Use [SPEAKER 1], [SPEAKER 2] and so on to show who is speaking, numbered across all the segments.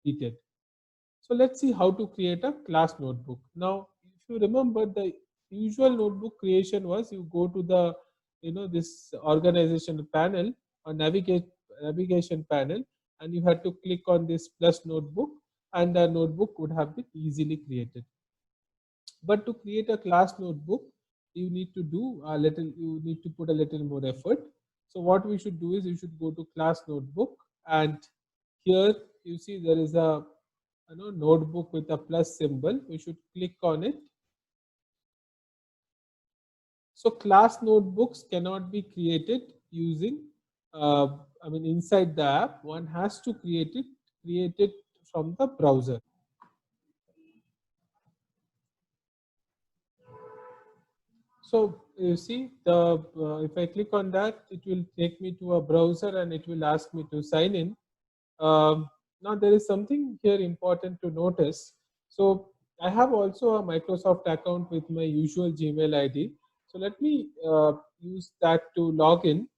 [SPEAKER 1] completed. So let's see how to create a class notebook. Now, if you remember, the usual notebook creation was you go to the this organization panel or navigation panel, and you had to click on this plus notebook, and the notebook would have been easily created. But to create a class notebook, you need to put a little more effort. So what we should do is you should go to class notebook, and here you see there is a notebook with a plus symbol. We should click on it. So class notebooks cannot be created using inside the app. One has to create it from the browser. So you see the if I click on that, it will take me to a browser and it will ask me to sign in. Now there is something here important to notice. So I have also a Microsoft account with my usual Gmail ID. So let me use that to log in.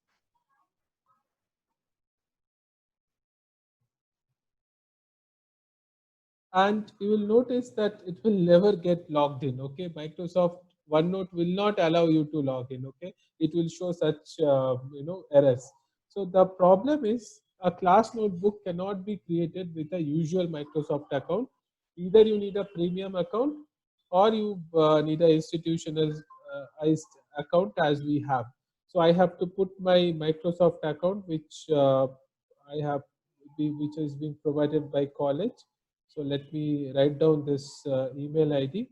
[SPEAKER 1] And you will notice that it will never get logged in. Okay, Microsoft OneNote will not allow you to log in. Okay, it will show such errors. So the problem is a class notebook cannot be created with a usual Microsoft account. Either you need a premium account, or you need a institutionalized account as we have. So I have to put my Microsoft account, which I have which is being provided by college. So let me write down this email ID.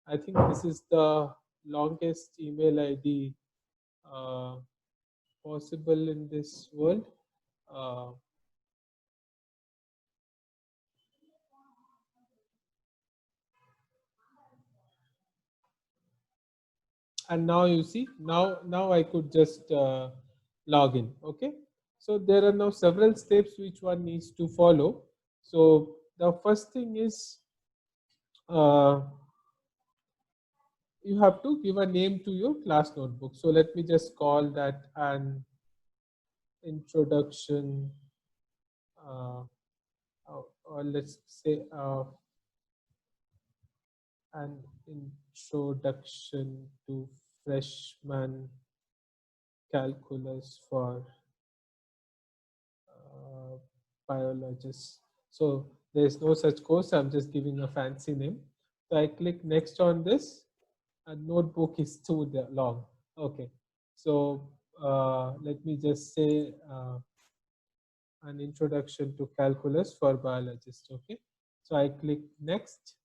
[SPEAKER 1] I think this is the longest email ID uh, possible in this world. Uh, and now you see, now I could just log in. Okay. So there are now several steps which one needs to follow. So the first thing is uh, you have to give a name to your class notebook. So let me just call that an introduction, or let's say an introduction to freshman calculus for uh, biologists. So there is no such course. I'm just giving a fancy name. So I click next on this. A notebook is too long. Okay. So let me just say an introduction to calculus for biologists. Okay. So I click next,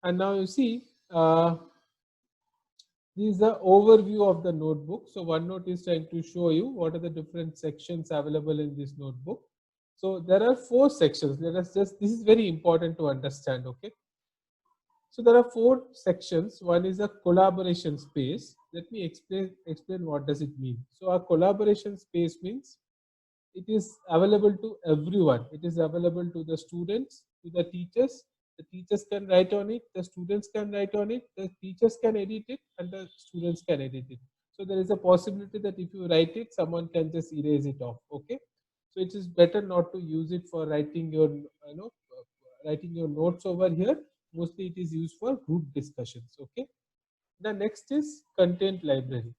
[SPEAKER 1] and now you see this is the overview of the notebook. So OneNote is trying to show you what are the different sections available in this notebook. So there are 4 sections. Let us just, this is very important to understand. Okay. So there are 4 sections. One is a collaboration space. Let me explain what does it mean. So a collaboration space means it is available to everyone. It is available to the students, to the teachers. The teachers can write on it, the students can write on it, the teachers can edit it, and the students can edit it. So there is a possibility that if you write it, someone can just erase it off. Okay. So it is better not to use it for writing your writing your notes over here. Mostly it is used for group discussions. Okay. The next is content library.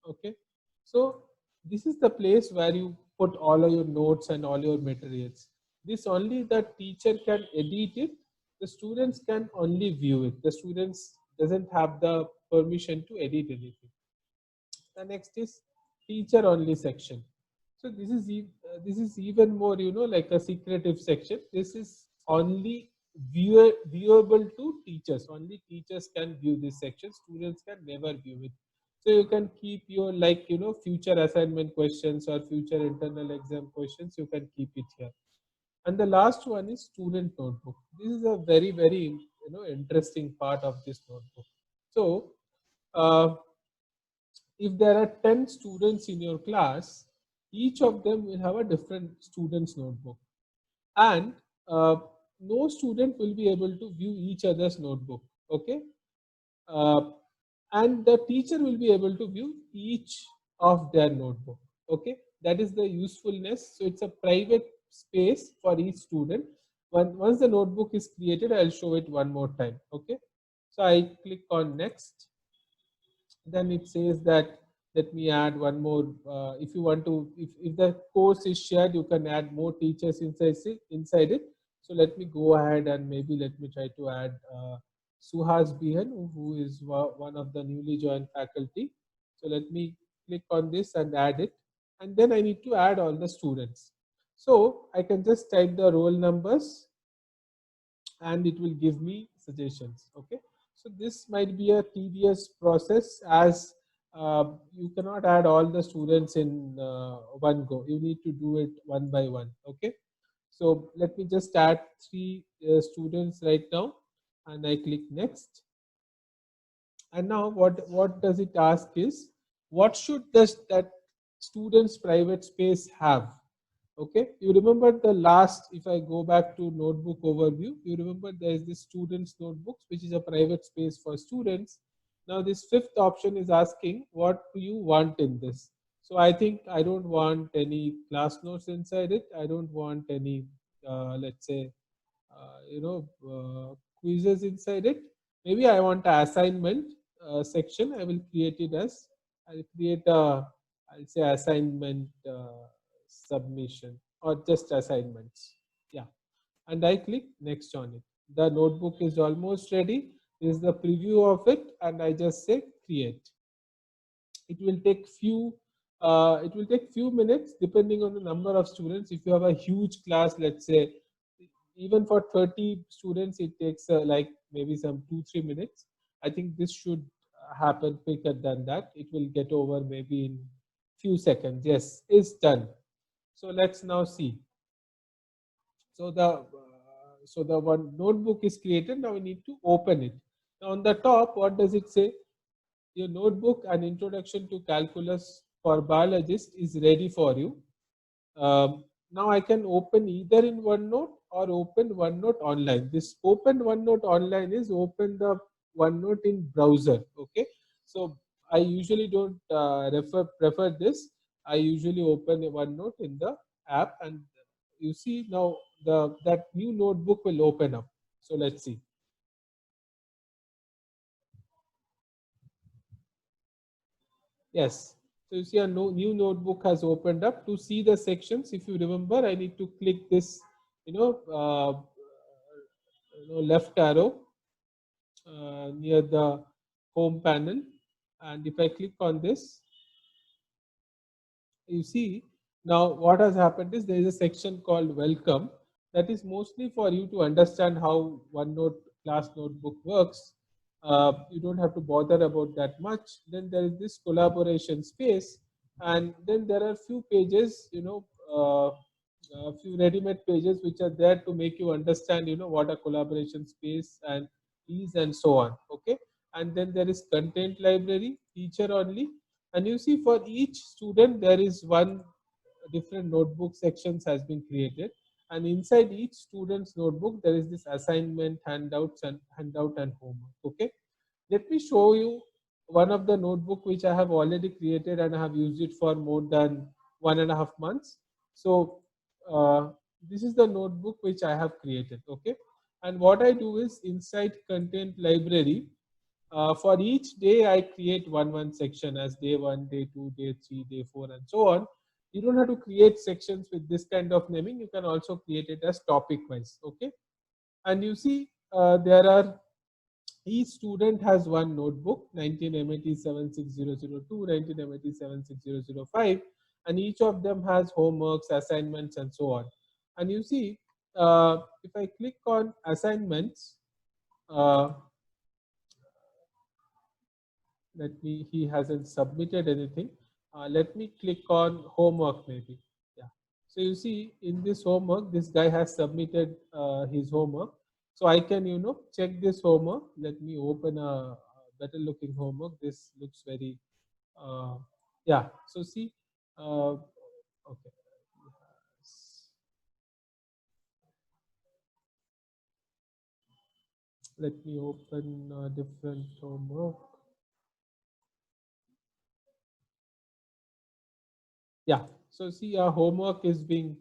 [SPEAKER 1] Okay. So this is the place where you put all of your notes and all your materials. This only the teacher can edit it. The students can only view it. The students doesn't have the permission to edit anything. The next is teacher only section. So this is even more, like a secretive section. This is only viewable to teachers. Only teachers can view this section. Students can never view it. So you can keep your, like, future assignment questions or future internal exam questions. You can keep it here. And the last one is student notebook. This is a very interesting part of this notebook. So uh, if there are 10 students in your class, each of them will have a different student's notebook. And no student will be able to view each other's notebook. Okay. Uh, and the teacher will be able to view each of their notebook. Okay. That is the usefulness. So it's a private space for each student. Once the notebook is created, I'll show it one more time. Okay, so I click on next. Then it says that let me add one more. If you want to, if the course is shared, you can add more teachers inside it. So let me go ahead and maybe let me try to add Suhas Bihan, who is one of the newly joined faculty. So let me click on this and add it, and then I need to add all the students. So I can just type the roll numbers and it will give me suggestions. Okay, so this might be a tedious process, as you cannot add all the students in one go. You need to do it one by one. Okay, so let me just add three students right now, and I click next. And now what does it ask is, what should that student's private space have? Okay, you remember the last, if I go back to notebook overview, you remember there is this students notebooks, which is a private space for students. Now this fifth option is asking, what do you want in this? So I think I don't want any class notes inside it. I don't want any, let's say, quizzes inside it. Maybe I want a assignment section. I will create it as, I'll create a, I'll say assignment submission, or just assignments. Yeah, and I click next on it. The notebook is almost ready. This is the preview of it, and I just say create. It will take few minutes depending on the number of students. If you have a huge class, let's say even for 30 students, it takes like maybe some 2-3 minutes. I think this should happen quicker than that. It will get over maybe in few seconds. Yes, it's done. So let's now see. So the one notebook is created. Now we need to open it. Now on the top, what does it say? Your notebook, An Introduction to Calculus for Biologists, is ready for you. Now I can open either in OneNote or open OneNote online. This open OneNote online is open the OneNote in browser. Okay, so I usually don't prefer this. I usually open a OneNote in the app, and you see now that new notebook will open up. So let's see. Yes. So you see a new notebook has opened up. To see the sections, if you remember, I need to click this, left arrow near the home panel. And if I click on this, you see now what has happened is there is a section called welcome, that is mostly for you to understand how OneNote class notebook works. You don't have to bother about that much. Then there is this collaboration space, and then there are few pages, a few ready-made pages which are there to make you understand, what a collaboration space and is, and so on. Okay, and then there is content library, teacher only, and you see for each student there is one different notebook sections has been created, and inside each student's notebook there is this assignment, handout and homework. Okay, let me show you one of the notebook which I have already created, and I have used it for more than 1.5 months. So this is the notebook which I have created. Okay, and what I do is, inside content library, for each day, I create one section as day 1, day 2, day 3, day 4, and so on. You don't have to create sections with this kind of naming. You can also create it as topic wise. Okay, and you see there are, each student has one notebook, 19 MAT 76002, 19 MAT 76005, and each of them has homeworks, assignments, and so on. And you see, if I click on assignments, uh, he hasn't submitted anything. Let me click on homework maybe. Yeah, so you see in this homework, this guy has submitted his homework. So I can, check this homework. Let me open a better looking homework. This looks very uh, yeah, so see, okay, let me open a different homework. Yeah, so see, our homework is being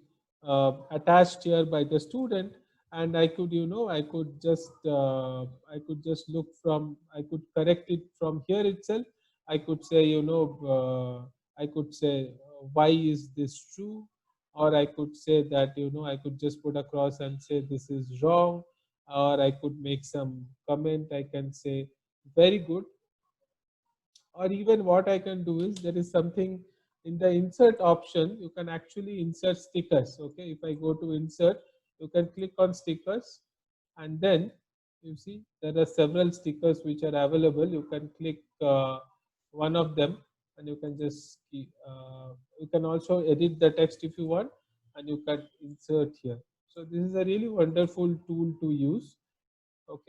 [SPEAKER 1] attached here by the student, and I could, I could just look from, I could correct it from here itself. I could say, I could say, why is this true? Or I could say that, I could just put across and say this is wrong. Or I could make some comment. I can say very good. Or even what I can do is, there is something in the insert option, you can actually insert stickers. Okay, if I go to insert, you can click on stickers, and then you see there are several stickers which are available. You can click one of them, and you can just you can also edit the text if you want, and you can insert here. So this is a really wonderful tool to use.